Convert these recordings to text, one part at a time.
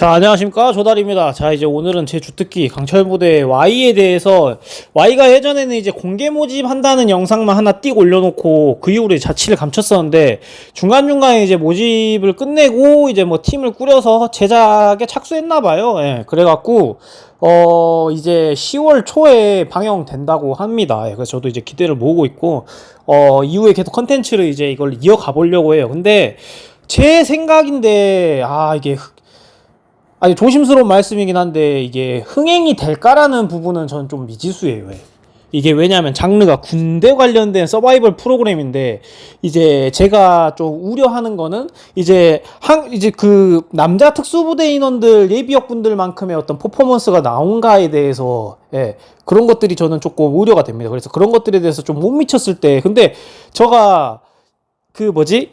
자, 안녕하십니까. 조달입니다. 자, 이제 오늘은 제 주특기 강철부대 Y에 대해서, Y가 예전에는 이제 공개 모집한다는 영상만 하나 띡 올려놓고 그 이후로 자취를 감췄었는데, 중간중간에 이제 모집을 끝내고 이제 뭐 팀을 꾸려서 제작에 착수했나봐요. 예, 그래갖고 이제 10월 초에 방영된다고 합니다. 예, 그래서 저도 이제 기대를 모으고 있고, 이후에 계속 컨텐츠를 이제 이걸 이어가 보려고 해요. 근데 제 생각인데, 이게 아니, 조심스러운 말씀이긴 한데, 이게 흥행이 될까라는 부분은 저는 좀 미지수예요. 이게 왜냐하면 장르가 군대 관련된 서바이벌 프로그램인데, 이제 제가 좀 우려하는 거는, 이제 그 남자 특수부대 인원들, 예비역분들만큼의 어떤 퍼포먼스가 나온가에 대해서, 예, 그런 것들이 저는 조금 우려가 됩니다. 그래서 그런 것들에 대해서 좀 못 미쳤을 때, 근데 제가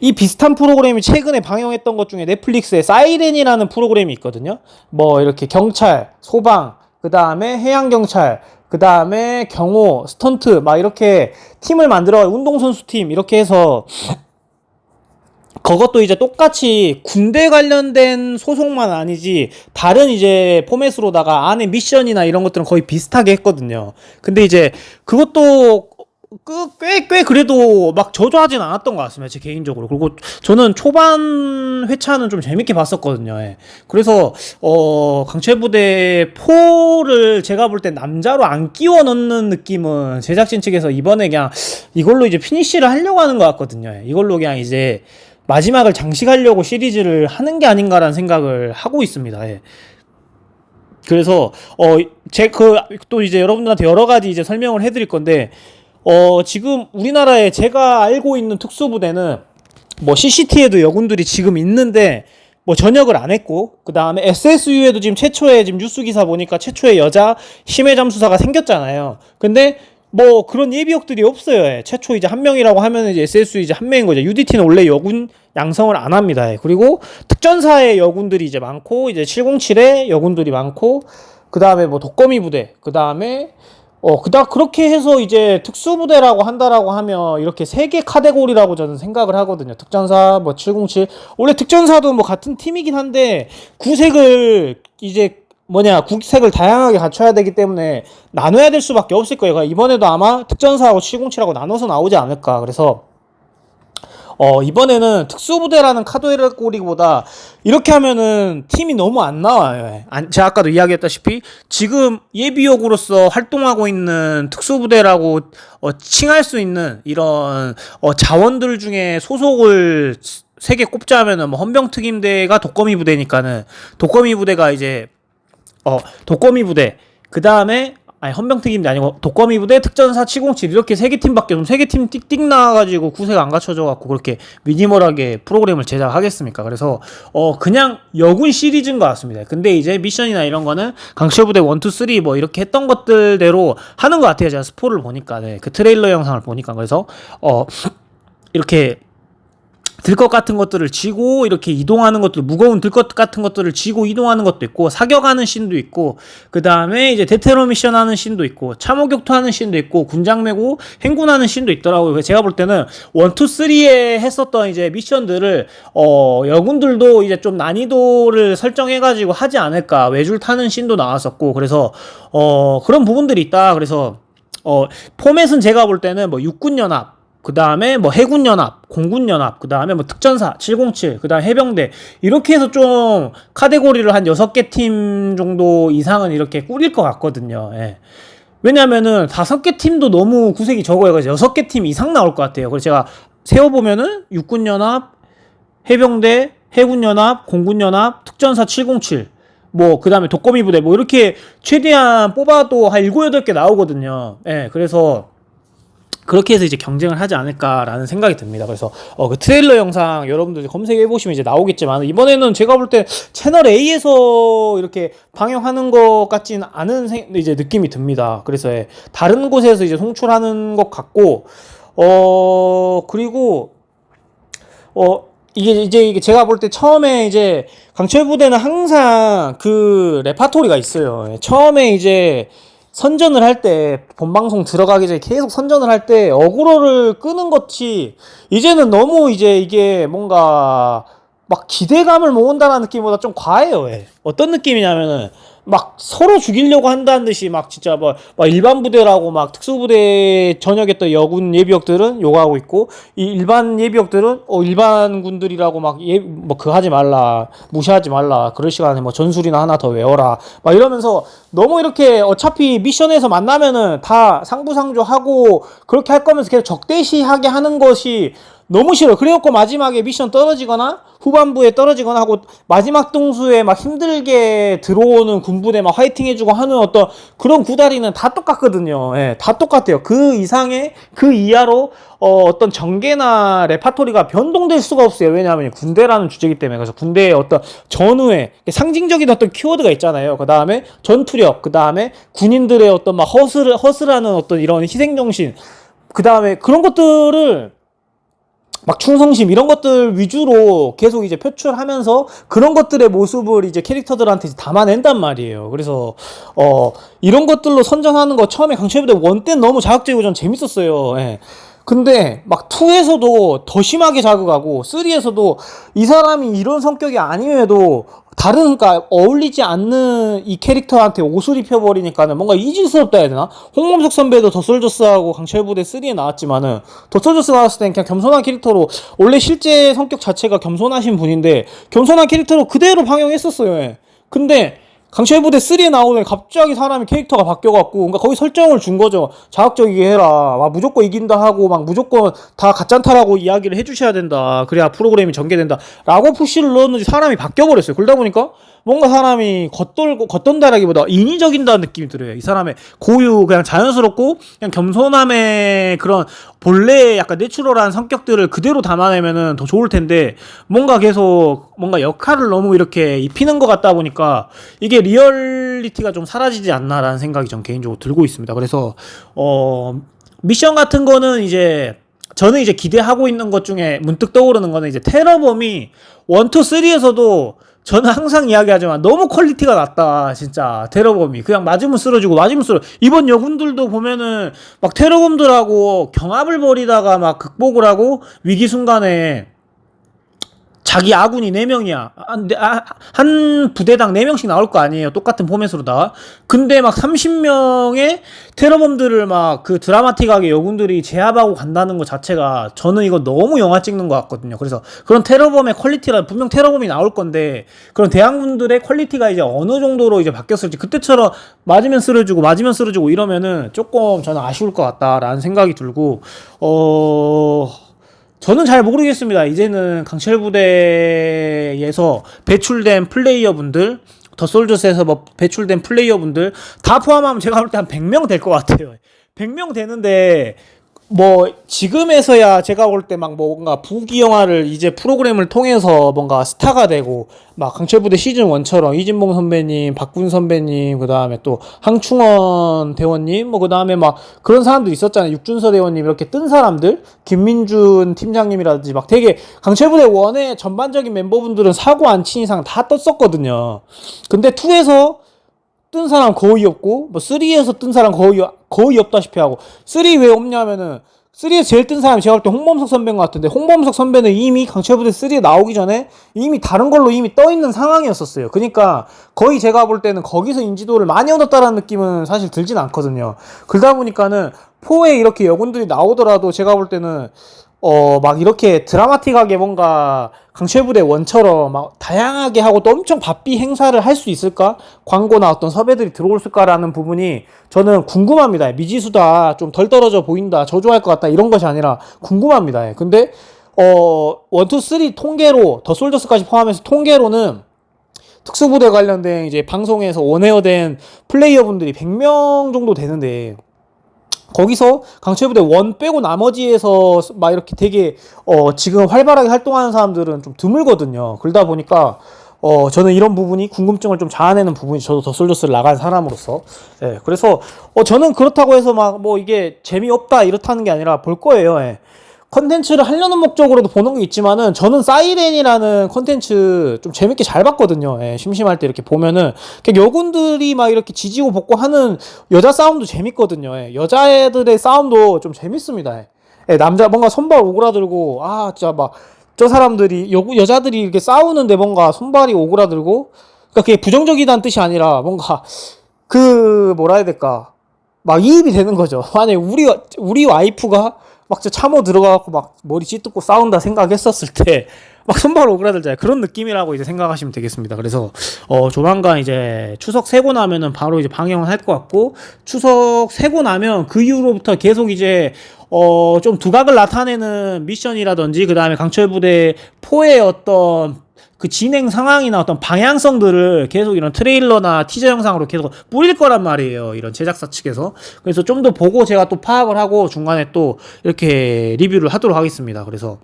이 비슷한 프로그램이 최근에 방영했던 것 중에 넷플릭스에 사이렌이라는 프로그램이 있거든요. 뭐, 이렇게 경찰, 소방, 그 다음에 해양경찰, 그 다음에 경호, 스턴트, 막 이렇게 팀을 만들어, 운동선수 팀, 이렇게 해서, 그것도 이제 똑같이 군대 관련된 소속만 아니지, 다른 이제 포맷으로다가 안에 미션이나 이런 것들은 거의 비슷하게 했거든요. 근데 이제 그것도 꽤 그래도 막 저조하진 않았던 것 같습니다. 제 개인적으로. 그리고 저는 초반 회차는 좀 재밌게 봤었거든요. 예. 그래서 강철부대 4를 제가 볼 때 남자로 안 끼워 넣는 느낌은 제작진 측에서 이번에 그냥 이걸로 이제 피니쉬를 하려고 하는 것 같거든요. 예. 이걸로 그냥 이제 마지막을 장식하려고 시리즈를 하는 게 아닌가라는 생각을 하고 있습니다. 예. 그래서 또 이제 여러분들한테 여러 가지 이제 설명을 해드릴 건데, 지금 우리나라에 제가 알고 있는 특수부대는 뭐 CCT에도 여군들이 지금 있는데 뭐 전역을 안 했고, 그 다음에 SSU에도 지금 최초의 지금 뉴스 기사 보니까 최초의 여자 심해 잠수사가 생겼잖아요. 근데 뭐 그런 예비역들이 없어요. 예. 최초 이제 한 명이라고 하면 이제 SSU 이제 한 명인 거죠. UDT는 원래 여군 양성을 안 합니다. 예. 그리고 특전사의 여군들이 이제 많고, 이제 707의 여군들이 많고, 그 다음에 뭐 독거미 부대, 그 다음에 그렇게 해서 이제 특수부대라고 한다라고 하면 이렇게 세 개 카테고리라고 저는 생각을 하거든요. 특전사, 뭐 707. 원래 특전사도 뭐 같은 팀이긴 한데, 구색을 다양하게 갖춰야 되기 때문에 나눠야 될 수밖에 없을 거예요. 그러니까 이번에도 아마 특전사하고 707하고 나눠서 나오지 않을까. 그래서 이번에는 특수부대라는 카테고리보다 이렇게 하면은 팀이 너무 안 나와요. 제가 아까도 이야기했다시피 지금 예비역으로서 활동하고 있는 특수부대라고 칭할 수 있는 이런 자원들 중에 소속을 3개 꼽자면은 뭐 헌병특임대가 독거미 부대니까는 독거미 부대가 이제 독거미 부대, 그 다음에 헌병특임대 아니고 독거미 부대, 특전사 707 이렇게 3개 팀밖에 없으면 3개 팀 띡띡 나와가지고 구색 안 갖춰져갖고 그렇게 미니멀하게 프로그램을 제작하겠습니까? 그래서 그냥 여군 시리즈인 것 같습니다. 근데 이제 미션이나 이런 거는 강철부대 1, 2, 3 뭐 이렇게 했던 것들대로 하는 것 같아요. 제가 스포를 보니까, 네, 그 트레일러 영상을 보니까. 그래서 이렇게 들것 같은 것들을 지고 이렇게 이동하는 것들, 무거운 들것 같은 것들을 지고 이동하는 것도 있고, 사격하는 씬도 있고, 그 다음에 이제 대테러 미션 하는 씬도 있고, 참호격투 하는 씬도 있고, 군장 메고 행군하는 씬도 있더라고요. 제가 볼 때는 1, 2, 3에 했었던 이제 미션들을 여군들도 이제 좀 난이도를 설정해가지고 하지 않을까. 외줄 타는 씬도 나왔었고, 그래서 그런 부분들이 있다. 그래서 포맷은 제가 볼 때는 뭐 육군연합, 그 다음에 뭐 해군연합, 공군연합, 그 다음에 뭐 특전사, 707, 그 다음에 해병대, 이렇게 해서 좀 카테고리를 한 6개 팀 정도 이상은 이렇게 꾸릴 것 같거든요. 예. 왜냐면은 5개 팀도 너무 구색이 적어요. 그래서 6개 팀 이상 나올 것 같아요. 그래서 제가 세어보면은 육군연합, 해병대, 해군연합, 공군연합, 특전사 707, 뭐 그 다음에 독거미 부대, 뭐 이렇게 최대한 뽑아도 한 7, 8개 나오거든요. 예. 그래서 그렇게 해서 이제 경쟁을 하지 않을까라는 생각이 듭니다. 그래서 그 트레일러 영상 여러분들 검색해 보시면 이제 나오겠지만, 이번에는 제가 볼 때 채널 A에서 이렇게 방영하는 것 같지는 않은 이제 느낌이 듭니다. 그래서 다른 곳에서 이제 송출하는 것 같고, 그리고 이게 제가 볼 때 처음에 이제 강철부대는 항상 그 레파토리가 있어요. 처음에 이제 선전을 할 때, 본방송 들어가기 전에 계속 선전을 할 때 어그로를 끄는 것이 이제는 너무 이제 이게 뭔가 막 기대감을 모은다는 느낌보다 좀 과해요. 예. 어떤 느낌이냐면은 막 서로 죽이려고 한다는 듯이 막 진짜 막 일반 부대라고 막 특수부대 전역했던 여군 예비역들은 욕하고 있고, 이 일반 예비역들은 일반 군들이라고 뭐 그거 하지 말라, 무시하지 말라, 그럴 시간에 뭐 전술이나 하나 더 외워라 막 이러면서 너무 이렇게 어차피 미션에서 만나면은 다 상부상조하고 그렇게 할 거면서 계속 적대시하게 하는 것이 너무 싫어. 그래갖고 마지막에 미션 떨어지거나 후반부에 떨어지거나 하고 마지막 동수에 막 힘들게 들어오는 군부대 막 화이팅 해주고 하는 어떤 그런 구다리는 다 똑같거든요. 예, 다 똑같아요. 그 이상의 그 이하로 어떤 전개나 레파토리가 변동될 수가 없어요. 왜냐하면 군대라는 주제이기 때문에. 그래서 군대의 어떤 전후에 상징적인 어떤 키워드가 있잖아요. 그 다음에 전투력, 그 다음에 군인들의 어떤 막 허슬하는 어떤 이런 희생정신, 그 다음에 그런 것들을 막 충성심 이런 것들 위주로 계속 이제 표출하면서 그런 것들의 모습을 이제 캐릭터들한테 담아낸단 말이에요. 그래서 이런 것들로 선전하는 거 처음에 강철부대 1 때는 너무 자극적이고 전 재밌었어요. 예. 근데 막 2에서도 더 심하게 자극하고 3에서도 이 사람이 이런 성격이 아님에도 다른, 그러니까 어울리지 않는 이 캐릭터한테 옷을 입혀버리니까는 뭔가 이질스럽다 해야 되나? 홍범석 선배도 더솔저스하고 강철부대 3에 나왔지만은 더솔저스 나왔을 땐 그냥 겸손한 캐릭터로, 원래 실제 성격 자체가 겸손하신 분인데 겸손한 캐릭터로 그대로 방영했었어요. 예. 근데 강철부대 3에 나오더니 갑자기 사람이 캐릭터가 바뀌어갖고, 그러니까 거기 설정을 준 거죠. 자극적이게 해라. 막 무조건 이긴다 하고, 막 무조건 다 가짠타라고 이야기를 해주셔야 된다. 그래야 프로그램이 전개된다. 라고 푸시를 넣었는지 사람이 바뀌어버렸어요. 그러다 보니까 뭔가 사람이 겉돈다라기보다 인위적인다는 느낌이 들어요. 이 사람의 고유, 그냥 자연스럽고, 그냥 겸손함의 그런 본래의 약간 내추럴한 성격들을 그대로 담아내면은 더 좋을 텐데, 뭔가 계속, 뭔가 역할을 너무 이렇게 입히는 것 같다 보니까, 이게 리얼리티가 좀 사라지지 않나라는 생각이 전 개인적으로 들고 있습니다. 그래서, 미션 같은 거는 이제, 저는 이제 기대하고 있는 것 중에 문득 떠오르는 거는 이제 테러범이 1, 2, 3에서도 저는 항상 이야기하지만 너무 퀄리티가 낮다. 진짜 테러범이 그냥 맞으면 쓰러지고 맞으면 쓰러. 이번 여군들도 보면은 막 테러범들하고 경합을 벌이다가 막 극복을 하고 위기 순간에 자기 아군이 4명이야. 한 부대당 4명씩 나올 거 아니에요. 똑같은 포맷으로 다. 근데 막 30명의 테러범들을 막 그 드라마틱하게 여군들이 제압하고 간다는 것 자체가 저는 이거 너무 영화 찍는 것 같거든요. 그래서 그런 테러범의 퀄리티라, 분명 테러범이 나올 건데 그런 대항군들의 퀄리티가 이제 어느 정도로 이제 바뀌었을지, 그때처럼 맞으면 쓰러지고 이러면은 조금 저는 아쉬울 것 같다라는 생각이 들고, 저는 잘 모르겠습니다. 이제는 강철부대에서 배출된 플레이어분들, 더솔저스에서 뭐 배출된 플레이어분들 다 포함하면 제가 볼 때 한 100명 될 것 같아요. 100명 되는데 뭐 지금에서야 제가 볼 때 막 뭔가 부기 영화를 이제 프로그램을 통해서 뭔가 스타가 되고, 막 강철부대 시즌 1처럼 이진봉 선배님, 박군 선배님, 그 다음에 또 항충원 대원님, 뭐 그 다음에 막 그런 사람들 있었잖아요. 육준서 대원님, 이렇게 뜬 사람들, 김민준 팀장님이라든지 막 되게 강철부대 1의 전반적인 멤버분들은 사고 안 친 이상 다 떴었거든요. 근데 2에서 뜬 사람 거의 없고, 뭐 3에서 뜬 사람 거의 없다시피 하고, 3 왜 없냐면은 3에서 제일 뜬 사람이 제가 볼 때 홍범석 선배인 것 같은데, 홍범석 선배는 이미 강철부대 3에 나오기 전에 이미 다른 걸로 이미 떠 있는 상황이었었어요. 그러니까 거의 제가 볼 때는 거기서 인지도를 많이 얻었다라는 느낌은 사실 들진 않거든요. 그러다 보니까는 4에 이렇게 여군들이 나오더라도 제가 볼 때는 막 이렇게 드라마틱하게 뭔가 강철부대 1처럼 막 다양하게 하고 또 엄청 바삐 행사를 할 수 있을까? 광고나 어떤 섭외들이 들어올까라는 부분이 저는 궁금합니다. 미지수다, 좀 덜 떨어져 보인다, 저조할 것 같다, 이런 것이 아니라 궁금합니다. 근데 1, 2, 3 통계로, 더 솔저스까지 포함해서 통계로는 특수부대 관련된 이제 방송에서 원에어된 플레이어분들이 100명 정도 되는데, 거기서 강철부대 1 빼고 나머지에서 막 이렇게 되게 지금 활발하게 활동하는 사람들은 좀 드물거든요. 그러다 보니까 저는 이런 부분이 궁금증을 좀 자아내는 부분이, 저도 더 솔저스를 나간 사람으로서. 예, 그래서 저는 그렇다고 해서 막 뭐 이게 재미없다 이렇다는 게 아니라 볼 거예요. 예. 컨텐츠를 하려는 목적으로도 보는 게 있지만은, 저는 사이렌이라는 컨텐츠 좀 재밌게 잘 봤거든요. 예, 심심할 때 이렇게 보면은 그냥 여군들이 막 이렇게 지지고 볶고 하는 여자 싸움도 재밌거든요. 예, 여자애들의 싸움도 좀 재밌습니다. 예, 남자 뭔가 손발 오그라들고 진짜 막 저 사람들이 여자들이 이렇게 싸우는데 뭔가 손발이 오그라들고, 그러니까 그게 부정적이다는 뜻이 아니라 뭔가 그 뭐라 해야 될까, 막 이입이 되는 거죠. 만약에 우리 와이프가 막 참어 들어가갖고 막 머리 찢고 싸운다 생각했었을 때 막 손발 오그라들잖아요. 그런 느낌이라고 이제 생각하시면 되겠습니다. 그래서 조만간 이제 추석 세고 나면은 바로 이제 방영을 할 것 같고, 추석 세고 나면 그 이후로부터 계속 이제 좀 두각을 나타내는 미션이라든지, 그 다음에 강철부대 4의 어떤 그 진행 상황이나 어떤 방향성들을 계속 이런 트레일러나 티저 영상으로 계속 뿌릴 거란 말이에요. 이런 제작사 측에서. 그래서 좀 더 보고 제가 또 파악을 하고 중간에 또 이렇게 리뷰를 하도록 하겠습니다. 그래서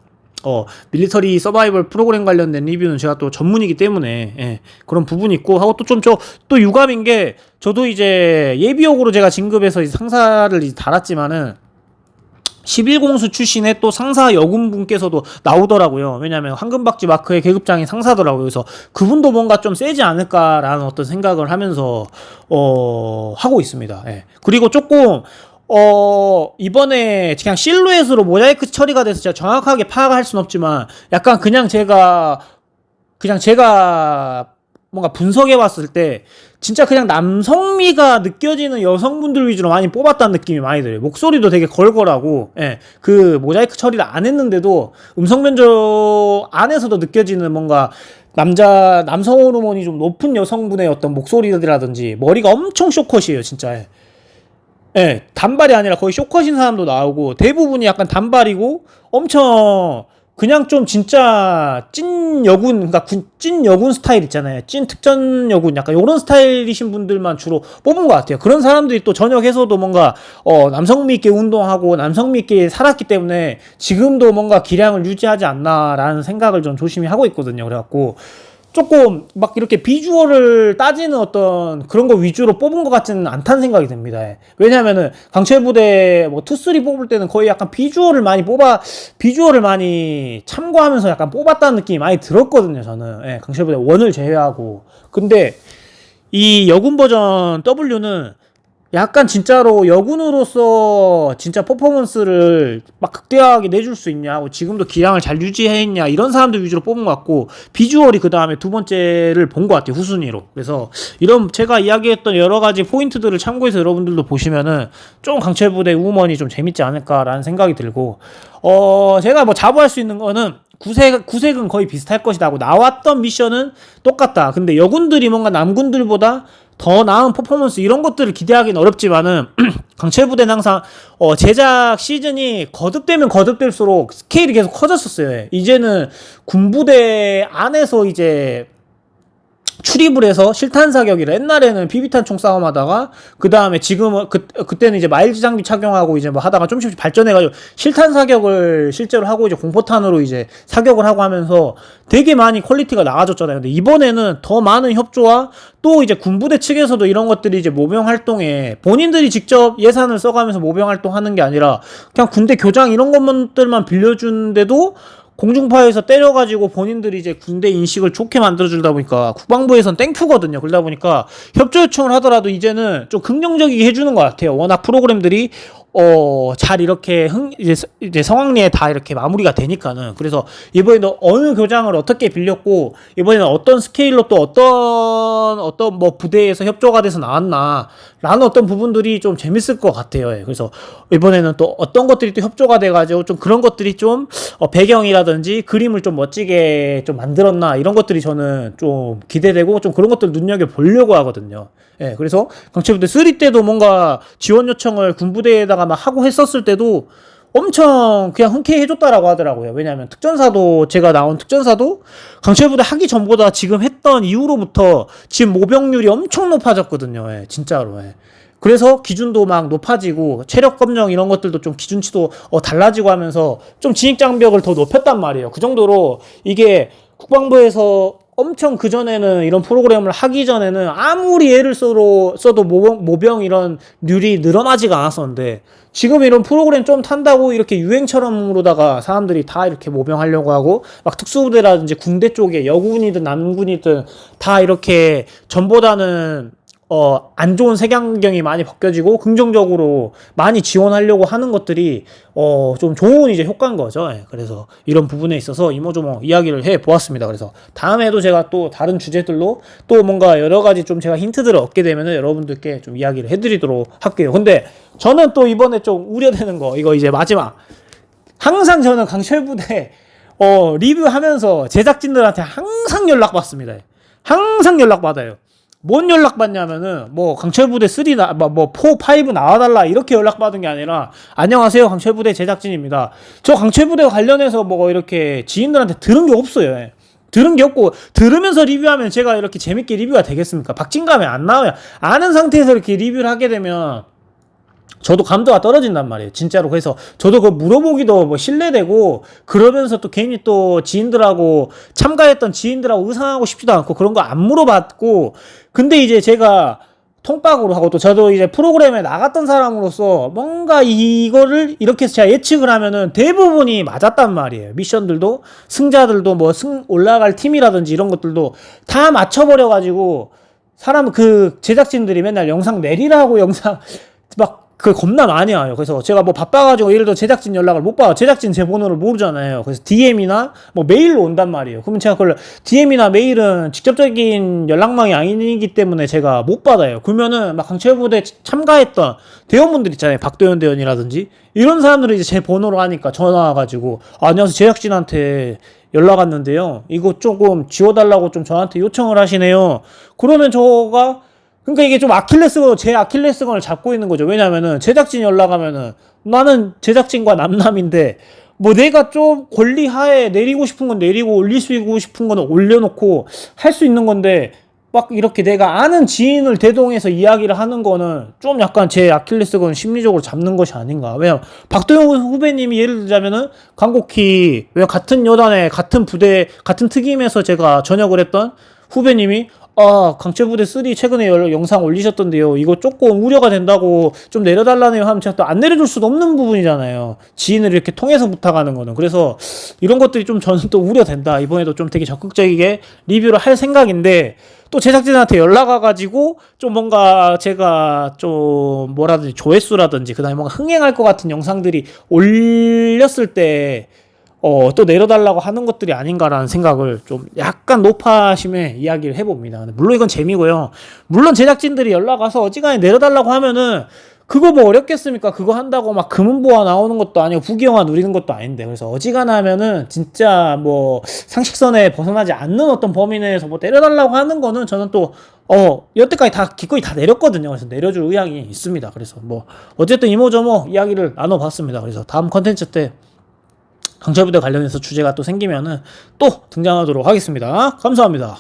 밀리터리 서바이벌 프로그램 관련된 리뷰는 제가 또 전문이기 때문에, 예, 그런 부분이 있고, 하고 또 좀 또 유감인 게, 저도 이제 예비역으로 제가 진급해서 이제 상사를 이제 달았지만은, 11공수 출신의 또 상사 여군분께서도 나오더라고요. 왜냐면 황금박쥐 마크의 계급장이 상사더라고요. 그래서 그분도 뭔가 좀 세지 않을까라는 어떤 생각을 하면서 하고 있습니다. 예. 그리고 조금 이번에 그냥 실루엣으로 모자이크 처리가 돼서 제가 정확하게 파악할 순 없지만, 약간 그냥 제가 뭔가 분석해 봤을 때 진짜 그냥 남성미가 느껴지는 여성분들 위주로 많이 뽑았다는 느낌이 많이 들어요. 목소리도 되게 걸걸하고, 예, 그 모자이크 처리를 안 했는데도 음성 변조 안에서도 느껴지는 뭔가 남성 호르몬이 좀 높은 여성분의 어떤 목소리라든지, 머리가 엄청 쇼컷이에요, 진짜. 예. 예, 단발이 아니라 거의 쇼컷인 사람도 나오고, 대부분이 약간 단발이고 엄청 그냥 좀 진짜 찐 여군, 그러니까 찐 여군 스타일 있잖아요. 찐 특전 여군, 약간 요런 스타일이신 분들만 주로 뽑은 것 같아요. 그런 사람들이 또 전역에서도 뭔가 남성미 있게 운동하고 남성미 있게 살았기 때문에 지금도 뭔가 기량을 유지하지 않나라는 생각을 좀 조심히 하고 있거든요. 그래갖고 조금 막 이렇게 비주얼을 따지는 어떤 그런 거 위주로 뽑은 것 같지는 않다는 생각이 듭니다. 왜냐하면은 강철부대 뭐 2, 3 뽑을 때는 거의 약간 비주얼을 많이 참고하면서 약간 뽑았다는 느낌이 많이 들었거든요, 저는. 예, 강철부대 1을 제외하고. 근데 이 여군 버전 W는 약간 진짜로 여군으로서 진짜 퍼포먼스를 막 극대화하게 내줄 수 있냐, 지금도 기량을 잘 유지했냐, 이런 사람들 위주로 뽑은 것 같고, 비주얼이 그 다음에 두 번째를 본 것 같아요, 후순위로. 그래서 이런 제가 이야기했던 여러 가지 포인트들을 참고해서 여러분들도 보시면은 좀 강철부대 우먼이 좀 재밌지 않을까라는 생각이 들고, 제가 뭐 자부할 수 있는 거는 구색은 거의 비슷할 것이다 하고, 나왔던 미션은 똑같다. 근데 여군들이 뭔가 남군들보다 더 나은 퍼포먼스, 이런 것들을 기대하기는 어렵지만은 강철부대는 항상 제작 시즌이 거듭되면 거듭될수록 스케일이 계속 커졌었어요. 이제는 군부대 안에서 이제 출입을 해서 실탄 사격이라, 옛날에는 비비탄 총 싸움하다가 그 다음에 지금은 그때는 이제 마일즈 장비 착용하고 이제 뭐 하다가 좀씩 발전해가지고 실탄 사격을 실제로 하고 이제 공포탄으로 이제 사격을 하고 하면서 되게 많이 퀄리티가 나아졌잖아요. 근데 이번에는 더 많은 협조와 또 이제 군부대 측에서도 이런 것들이 이제 모병 활동에 본인들이 직접 예산을 써가면서 모병 활동하는 게 아니라 그냥 군대 교장 이런 것들만 빌려주는데도 공중파에서 때려가지고 본인들이 이제 군대 인식을 좋게 만들어주다 보니까 국방부에선 땡큐거든요. 그러다 보니까 협조 요청을 하더라도 이제는 좀 긍정적이게 해주는 것 같아요. 워낙 프로그램들이 잘 이렇게 이제 성황리에 다 이렇게 마무리가 되니까는. 그래서 이번에도 어느 교장을 어떻게 빌렸고, 이번에는 어떤 스케일로 또 어떤 뭐 부대에서 협조가 돼서 나왔나 라는 어떤 부분들이 좀 재밌을 것 같아요. 그래서 이번에는 또 어떤 것들이 또 협조가 돼가지고 좀 그런 것들이 좀 배경이라든지 그림을 좀 멋지게 좀 만들었나, 이런 것들이 저는 좀 기대되고 좀 그런 것들 눈여겨보려고 하거든요. 예, 그래서 강철부대 3 때도 뭔가 지원 요청을 군부대에다가 막 하고 했었을 때도 엄청 그냥 흔쾌히 해줬다라고 하더라고요. 왜냐하면 제가 나온 특전사도 강철부대 하기 전보다 지금 했던 이후로부터 지금 모병률이 엄청 높아졌거든요. 예, 진짜로. 예. 그래서 기준도 막 높아지고 체력 검정 이런 것들도 좀 기준치도 달라지고 하면서 좀 진입 장벽을 더 높였단 말이에요. 그 정도로 이게 국방부에서 엄청 그전에는 이런 프로그램을 하기 전에는 아무리 애를 써도 모병 이런 률이 늘어나지가 않았었는데, 지금 이런 프로그램 좀 탄다고 이렇게 유행처럼으로다가 사람들이 다 이렇게 모병하려고 하고, 막 특수부대라든지 군대 쪽에 여군이든 남군이든 다 이렇게 전보다는 안 좋은 색안경이 많이 벗겨지고 긍정적으로 많이 지원하려고 하는 것들이 좀 좋은 이제 효과인 거죠. 예, 그래서 이런 부분에 있어서 이모저모 이야기를 해 보았습니다. 그래서 다음에도 제가 또 다른 주제들로 또 뭔가 여러 가지 좀 제가 힌트들을 얻게 되면은 여러분들께 좀 이야기를 해드리도록 할게요. 근데 저는 또 이번에 좀 우려되는 거, 이거 이제 마지막. 항상 저는 강철부대 리뷰하면서 제작진들한테 항상 연락받습니다. 항상 연락받아요. 뭔 연락받냐면은 뭐 강철부대 3 뭐 4, 5 나와달라 이렇게 연락받은 게 아니라 안녕하세요, 강철부대 제작진입니다. 저 강철부대 관련해서 뭐 이렇게 지인들한테 들은 게 없어요. 들은 게 없고, 들으면서 리뷰하면 제가 이렇게 재밌게 리뷰가 되겠습니까? 박진감이 안 나와요. 아는 상태에서 이렇게 리뷰를 하게 되면 저도 감도가 떨어진단 말이에요, 진짜로. 그래서 저도 그거 물어보기도 뭐 신뢰되고, 그러면서 또 괜히 또 지인들하고 참가했던 지인들하고 의상하고 싶지도 않고 그런 거 안 물어봤고. 근데 이제 제가 통박으로 하고, 또 저도 이제 프로그램에 나갔던 사람으로서 뭔가 이거를 이렇게 해서 제가 예측을 하면은 대부분이 맞았단 말이에요. 미션들도 승자들도 뭐 올라갈 팀이라든지 이런 것들도 다 맞춰버려가지고, 사람 그 제작진들이 맨날 영상 내리라고 영상 막 겁나 많이 와요. 그래서 제가 뭐 바빠가지고 예를 들어 제작진 연락을 못 받아. 제작진 제 번호를 모르잖아요. 그래서 DM이나 뭐 메일로 온단 말이에요. 그러면 제가 그걸 DM이나 메일은 직접적인 연락망이 아니기 때문에 제가 못 받아요. 그러면은 막 강철부대 참가했던 대원분들 있잖아요. 박도현 대원이라든지 이런 사람들은 이제 제 번호로 하니까 전화 와가지고 안녕하세요, 제작진한테 연락 왔는데요, 이거 조금 지워달라고 좀 저한테 요청을 하시네요. 그러면 저가, 그러니까 이게 좀 제 아킬레스건을 잡고 있는 거죠. 왜냐면은 제작진 연락하면은 나는 제작진과 남남인데 뭐 내가 좀 권리 하에 내리고 싶은 건 내리고 올리고 싶은 거는 올려놓고 할 수 있는 건데, 막 이렇게 내가 아는 지인을 대동해서 이야기를 하는 거는 좀 약간 제 아킬레스건 심리적으로 잡는 것이 아닌가. 왜냐면 박도영 후배님이 예를 들자면은 강곡희, 왜 같은 여단에 같은 부대 같은 특임에서 제가 전역을 했던 후배님이 강철부대 3 최근에 영상 올리셨던데요, 이거 조금 우려가 된다고 좀 내려달라네요 하면 제가 또 안 내려줄 수도 없는 부분이잖아요. 지인을 이렇게 통해서 부탁하는 거는. 그래서 이런 것들이 좀 저는 또 우려된다. 이번에도 좀 되게 적극적이게 리뷰를 할 생각인데, 또 제작진한테 연락 와가지고 좀 뭔가 제가 좀 뭐라든지 조회수라든지 그다음에 뭔가 흥행할 것 같은 영상들이 올렸을 때 또 내려달라고 하는 것들이 아닌가라는 생각을 좀 약간 높아심에 이야기를 해봅니다. 물론 이건 재미고요. 물론 제작진들이 연락 와서 어지간히 내려달라고 하면은 그거 뭐 어렵겠습니까? 그거 한다고 막 금은보화 나오는 것도 아니고 부귀영화 누리는 것도 아닌데. 그래서 어지간하면은 진짜 뭐 상식선에 벗어나지 않는 어떤 범위 내에서 뭐 내려달라고 하는 거는 저는 또 여태까지 다 기꺼이 다 내렸거든요. 그래서 내려줄 의향이 있습니다. 그래서 뭐 어쨌든 이모저모 이야기를 나눠봤습니다. 그래서 다음 컨텐츠 때 강철부대 관련해서 주제가 또 생기면은 또 등장하도록 하겠습니다. 감사합니다.